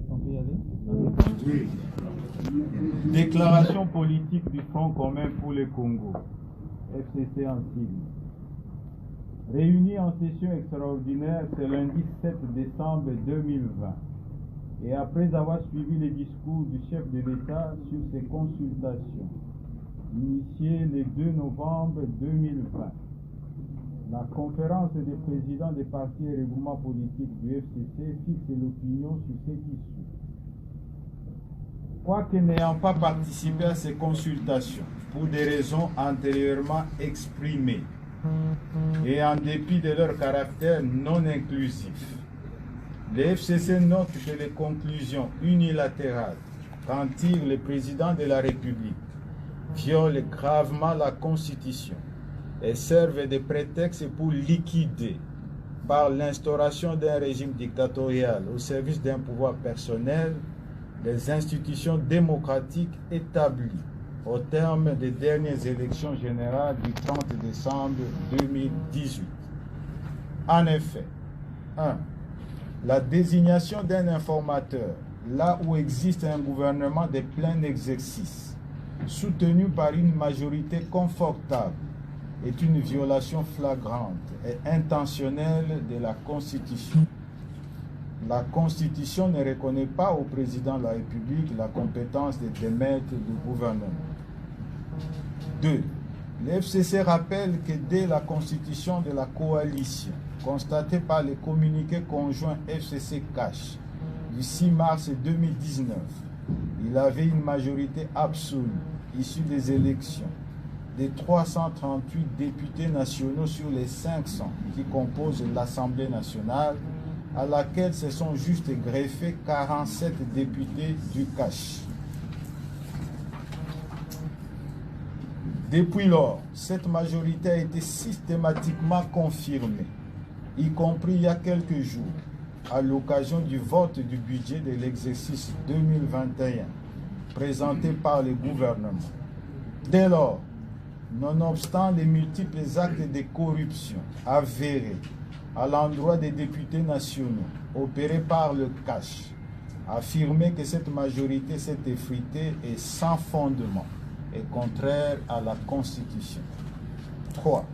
On peut y aller? Oui. Déclaration politique du Front commun pour le Congo, FCC en sigle. Réunis en session extraordinaire ce lundi 7 décembre 2020, et après avoir suivi les discours du chef de l'État sur ses consultations, initiées le 2 novembre 2020, la conférence des présidents des partis et regroupements politiques du FCC fixe l'opinion sur ce qui suit. Quoique n'ayant pas participé à ces consultations, pour des raisons antérieurement exprimées, et en dépit de leur caractère non inclusif, le FCC note que les conclusions unilatérales qu'en tire le président de la République violent gravement la Constitution et servent de prétexte pour liquider, par l'instauration d'un régime dictatorial au service d'un pouvoir personnel, les institutions démocratiques établies au terme des dernières élections générales du 30 décembre 2018. En effet, 1. La désignation d'un informateur là où existe un gouvernement de plein exercice, soutenu par une majorité confortable, est une violation flagrante et intentionnelle de la Constitution. La Constitution ne reconnaît pas au président de la République la compétence de démettre du gouvernement. 2. Le FCC rappelle que dès la constitution de la coalition, constatée par le communiqué conjoint FCC-CACH du 6 mars 2019, il avait une majorité absolue issue des élections de 338 députés nationaux sur les 500 qui composent l'Assemblée nationale, à laquelle se sont juste greffés 47 députés du CACH. Depuis lors, cette majorité a été systématiquement confirmée, y compris il y a quelques jours, à l'occasion du vote du budget de l'exercice 2021, présenté par le gouvernement. Dès lors, nonobstant les multiples actes de corruption avérés à l'endroit des députés nationaux opérés par le CACH, affirmer que cette majorité s'est effritée est sans fondement et contraire à la Constitution. 3.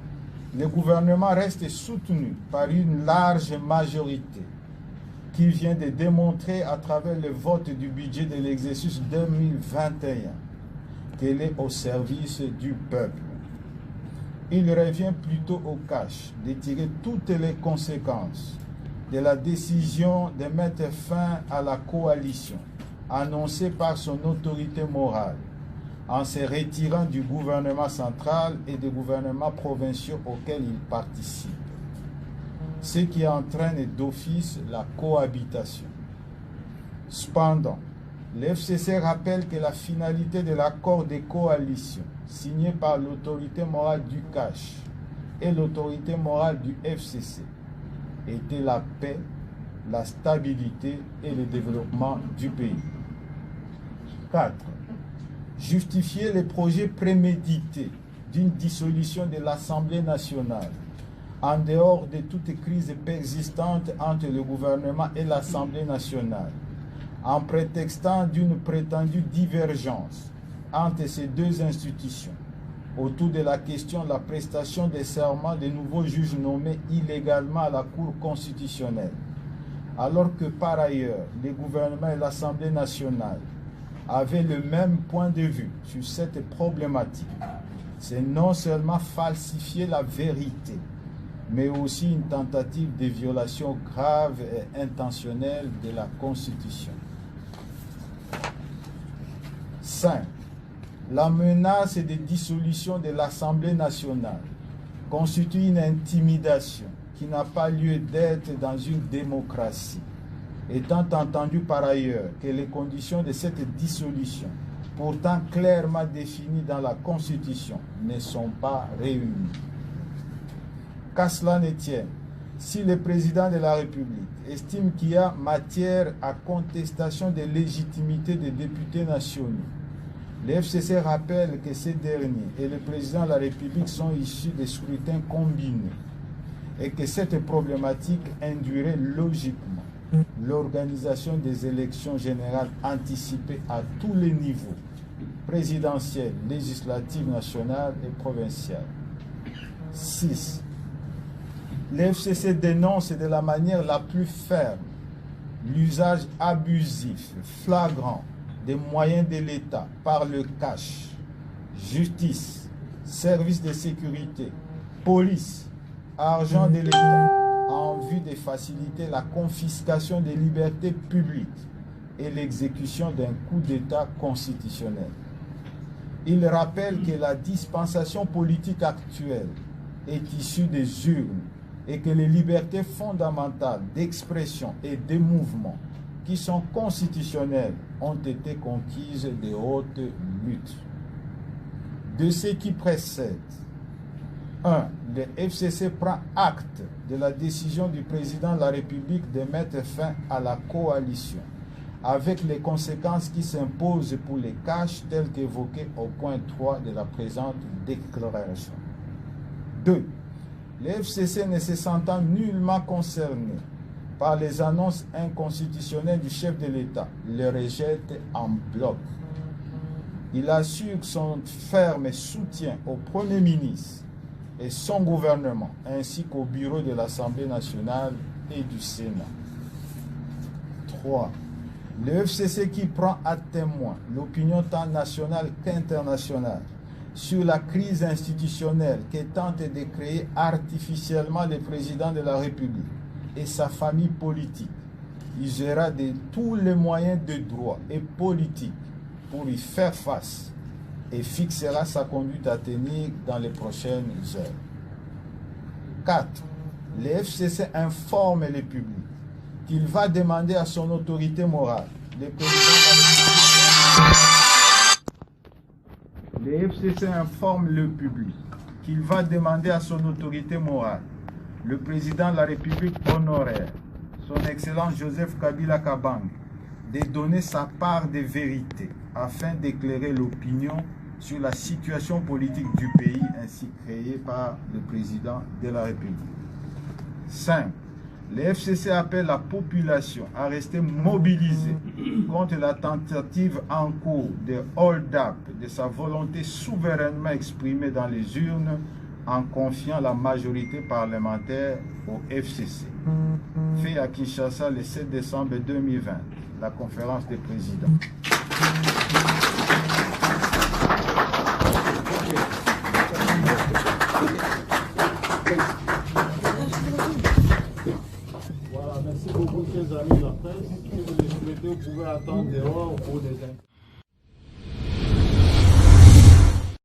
Le gouvernement reste soutenu par une large majorité qui vient de démontrer à travers le vote du budget de l'exercice 2021 qu'elle est au service du peuple. Il revient plutôt au CACH de tirer toutes les conséquences de la décision de mettre fin à la coalition annoncée par son autorité morale en se retirant du gouvernement central et des gouvernements provinciaux auxquels il participe, ce qui entraîne d'office la cohabitation. Cependant, le FCC rappelle que la finalité de l'accord de coalition signé par l'autorité morale du CACH et l'autorité morale du FCC était la paix, la stabilité et le développement du pays. 4. Justifier les projets prémédités d'une dissolution de l'Assemblée nationale en dehors de toute crise persistante entre le gouvernement et l'Assemblée nationale, en prétextant d'une prétendue divergence entre ces deux institutions autour de la question de la prestation des serments des nouveaux juges nommés illégalement à la Cour constitutionnelle, alors que par ailleurs le gouvernement et l'Assemblée nationale avaient le même point de vue sur cette problématique. C'est non seulement falsifier la vérité, mais aussi une tentative de violation grave et intentionnelle de la Constitution. 5. La menace de dissolution de l'Assemblée nationale constitue une intimidation qui n'a pas lieu d'être dans une démocratie, étant entendu par ailleurs que les conditions de cette dissolution, pourtant clairement définies dans la Constitution, ne sont pas réunies. Qu'à cela ne tienne, si le président de la République estime qu'il y a matière à contestation de légitimité des députés nationaux, le FCC rappelle que ces derniers et le président de la République sont issus des scrutins combinés et que cette problématique induirait logiquement l'organisation des élections générales anticipées à tous les niveaux, présidentielles, législatives, nationales et provinciales. 6. Le FCC dénonce de la manière la plus ferme l'usage abusif, flagrant des moyens de l'État par le cash, justice, services de sécurité, police, argent de l'État, en vue de faciliter la confiscation des libertés publiques et l'exécution d'un coup d'État constitutionnel. Il rappelle que la dispensation politique actuelle est issue des urnes et que les libertés fondamentales d'expression et de mouvement qui sont constitutionnelles ont été conquises de haute lutte. De ce qui précède, 1. Le FCC prend acte de la décision du président de la République de mettre fin à la coalition, avec les conséquences qui s'imposent pour les caches telles qu'évoquées au point 3 de la présente déclaration. 2. Le FCC ne se sentant nullement concerné par les annonces inconstitutionnelles du chef de l'État, le rejette en bloc. Il assure son ferme soutien au Premier ministre et son gouvernement, ainsi qu'au bureau de l'Assemblée nationale et du Sénat. 3. Le FCC qui prend à témoin l'opinion tant nationale qu'internationale sur la crise institutionnelle que tente de créer artificiellement le président de la République et sa famille politique, usera de tous les moyens de droit et politique pour y faire face et fixera sa conduite à tenir dans les prochaines heures. 4. Le FCC informe le public qu'il va demander à son autorité morale, le FCC informe le public qu'il va demander à son autorité morale, le président de la République honoraire, son Excellence Joseph Kabila Kabange, de donner sa part de vérité afin d'éclairer l'opinion sur la situation politique du pays ainsi créée par le président de la République. 5. Le FCC appelle la population à rester mobilisée contre la tentative en cours de hold-up de sa volonté souverainement exprimée dans les urnes en confiant la majorité parlementaire au FCC. Fait à Kinshasa le 7 décembre 2020, la conférence des présidents. Voilà, merci beaucoup, chers amis de la presse. Si vous le souhaitez, vous pouvez attendre dehors pour des